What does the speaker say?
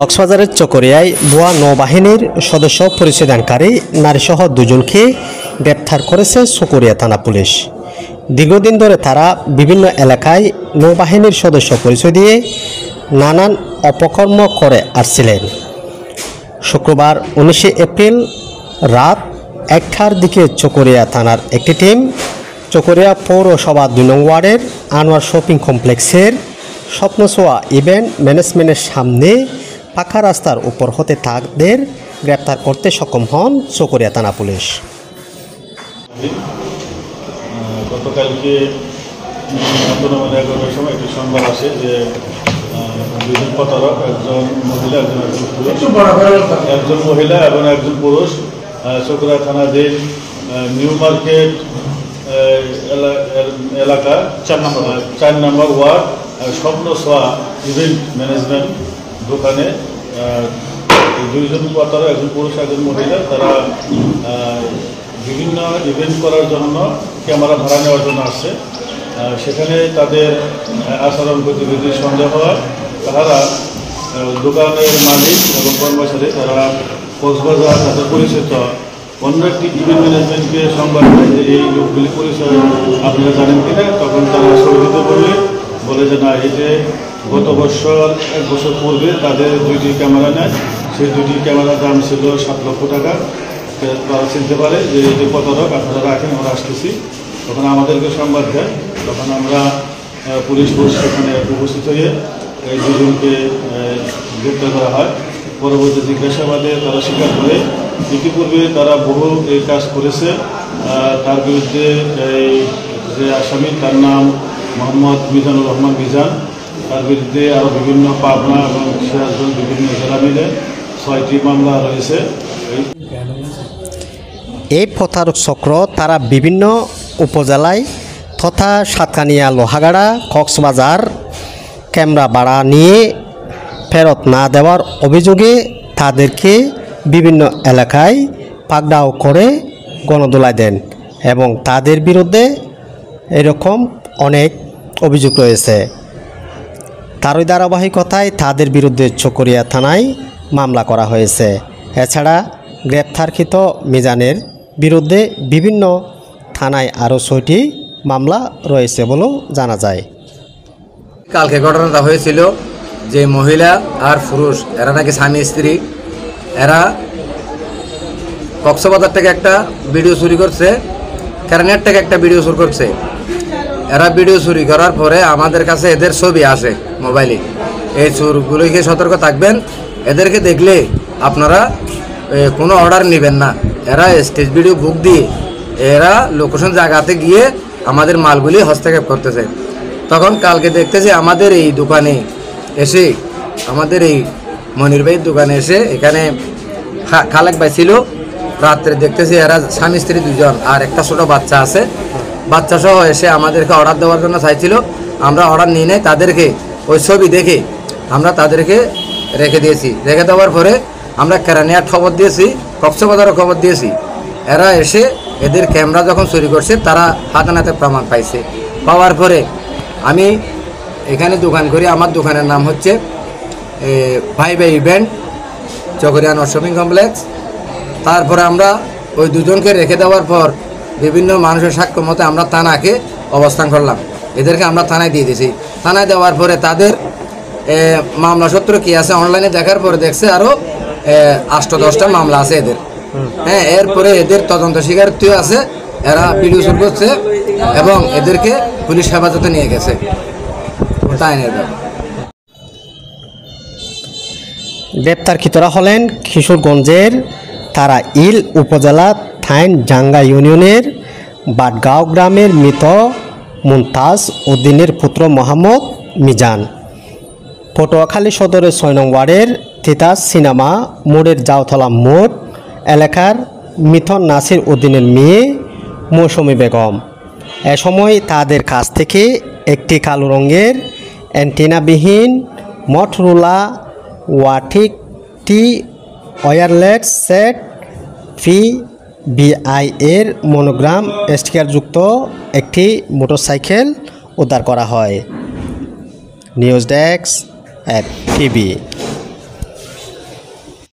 কক্সবাজারের চকরিয়ায় ভুয়া নৌবাহিনীর সদস্য পরিচয়দানকারী নারীসহ দুজনকে গ্রেপ্তার করেছে চকরিয়া থানা পুলিশ। দীর্ঘদিন ধরে তারা বিভিন্ন এলাকায় নৌবাহিনীর সদস্য পরিচয় দিয়ে নানান অপকর্ম করে আসছিলেন। শুক্রবার 19 এপ্রিল রাত 1টার দিকে চকরিয়া থানার একটি টিম চকরিয়া পৌরসভা 2 নং ওয়ার্ডের আনোয়ার শপিং কমপ্লেক্সের স্বপ্নছোয়া ইভেন্ট ম্যানেজমেন্টের সামনে পাকা রাস্তার উপর হতে তাদের গ্রেপ্তার করতে সক্ষম হন চকরিয়া থানা পুলিশ। গতকালকে 11টার সময় একটি সংবাদ আসে যে দুজন প্রতারক, একজন মহিলা এবং একজন পুরুষ চকরিয়া থানাধীন নিউ মার্কেট এলাকা 4 নম্বর ওয়ার্ড স্বপ্নছোয়া ইভেন্ট ম্যানেজমেন্ট দোকানে দুইজন প্রতারক, একজন পুরুষ একজন মহিলা, তারা বিভিন্ন ইভেন্ট করার জন্য ক্যামেরা ভাড়া নেওয়ার জন্য আসছে। সেখানে তাদের আচরণ গতিবিধি সন্দেহ হয়। তারা দোকানের মালিক এবং কর্মচারী তারা কক্সবাজার তাদের পরিচিত অন্য একটি ইভেন্ট ম্যানেজমেন্টকে সংবাদ দেয় যে এই লোকগুলি পরিচয় আপনারা জানেন কিনা। তখন তারা সহযোগিত করলে বলে যে না, এই যে গত বছর 1 বছর পূর্বে তাদের 2টি ক্যামেরা নেয়, সেই 2টি ক্যামেরার দাম ছিল 7 লক্ষ টাকা। তারা চিনতে পারে যে এই যে প্রতারক, আপনারা রাখেন, আমরা আসতেছি। তখন আমাদেরকে সংবাদ দেয়। তখন আমরা পুলিশ ফোর্স সেখানে উপস্থিত হয়ে এই দুজনকে গ্রেপ্তার করা হয়। পরবর্তী জিজ্ঞাসাবাদে তারা স্বীকার করে ইতিপূর্বে তারা বহু এই কাজ করেছে। তার বিরুদ্ধে এই যে আসামি, তার নাম মোহাম্মদ মিজানুর রহমান মিজান, তার বিরুদ্ধে আরও বিভিন্ন পাবনা এবং সিরাজগঞ্জ বিভিন্ন জেলা মিলে 6টি মামলা রয়েছে। এই প্রতারক চক্র তারা বিভিন্ন উপজেলায় তথা সাতকানিয়া, লোহাগাড়া, কক্সবাজার ক্যামেরা ভাড়া নিয়ে ফেরত না দেওয়ার অভিযোগে তাদেরকে বিভিন্ন এলাকায় পাকড়াও করে গণদোলায় দেন এবং তাদের বিরুদ্ধে এরকম অনেক অভিযোগ রয়েছে। তারই ধারাবাহিকতায় তাদের বিরুদ্ধে চকরিয়া থানায় মামলা করা হয়েছে। এছাড়া গ্রেপ্তারকৃত মিজানের বিরুদ্ধে বিভিন্ন থানায় আরও 6টি মামলা রয়েছে বলেও জানা যায়। কালকে ঘটনাটা হয়েছিল যে মহিলা আর পুরুষ এরা নাকি স্বামী স্ত্রী, এরা কক্সবাজার থেকে একটা ভিডিও চুরি করছে, কারণের থেকে একটা ভিডিও চুরি করছে। এরা ভিডিও চুরি করার পরে আমাদের কাছে এদের ছবি আসে মোবাইলে। এই চোরগুলোকে সতর্ক থাকবেন, এদেরকে দেখলে আপনারা কোনো অর্ডার নেবেন না। এরা স্টেজ ভিডিও বুক দিয়ে এরা লোকেশন জায়গাতে গিয়ে আমাদের মালগুলি হস্তক্ষেপ করতেছে। তখন কালকে দেখতেছি আমাদের এই দোকানে এসে, আমাদের এই মনির ভাইয়ের দোকানে এসে, এখানে খালেক ভাই ছিল। রাত্রে দেখতেছি এরা স্বামী স্ত্রী 2জন আর একটা ছোটো বাচ্চা আছে, বাচ্চা সহ এসে আমাদেরকে অর্ডার দেওয়ার জন্য চাইছিল। আমরা অর্ডার নিয়ে নেই, তাদেরকে ওই ছবি দেখে আমরা তাদেরকে রেখে দিয়েছি। রেখে দেওয়ার পরে আমরা কেরানিয়ার খবর দিয়েছি, কক্সবাজারও খবর দিয়েছি। এরা এসে এদের ক্যামেরা যখন চুরি করছে তারা হাতে নাতে প্রমাণ পাইছে। পাওয়ার পরে আমি এখানে দোকান করি, আমার দোকানের নাম হচ্ছে ভাই event Chakaria Anwar shopping complex. তারপরে আমরা ওই দুজনকে রেখে দেওয়ার পর বিভিন্ন মানুষের সাক্ষ্য মতে আমরা থানাকে অবস্থান করলাম। এদেরকে আমরা থানায় দিয়ে দিয়েছি। থানায় দেওয়ার পরে তাদের মামলা সূত্র কী আছে অনলাইনে দেখার পরে দেখছে আরও 8-10টা মামলা আছে এদের। হ্যাঁ, এরপরে এদের তদন্ত স্বীকারোক্তিও আছে। এরা ভিডিও শুট করছে এবং এদেরকে পুলিশ হেফাজতে নিয়ে গেছে। তাই গ্রেপ্তারকৃতরা হলেন কিশোরগঞ্জের তারা ইল উপজেলা থাইন জাঙ্গা ইউনিয়নের বাটগাঁও গ্রামের মৃত মুমতাজ উদ্দিনের পুত্র মোহাম্মদ মিজান, পটুয়াখালী সদরের 6 নং ওয়ার্ডের তিতাস সিনেমা মোড়ের জাওতলা মোড় এলাকার মিথন নাসির উদ্দিনের মেয়ে মৌসুমী বেগম। এ সময় তাদের কাছ থেকে একটি কালো রঙের অ্যান্টেনাবিহীন মটরোলা ওয়াটিকটি ওয়্যারলেস সেট VBI এর মনোগ্রাম স্টিকারযুক্ত একটি মোটরসাইকেল উদ্ধার করা হয়। News desk @TV।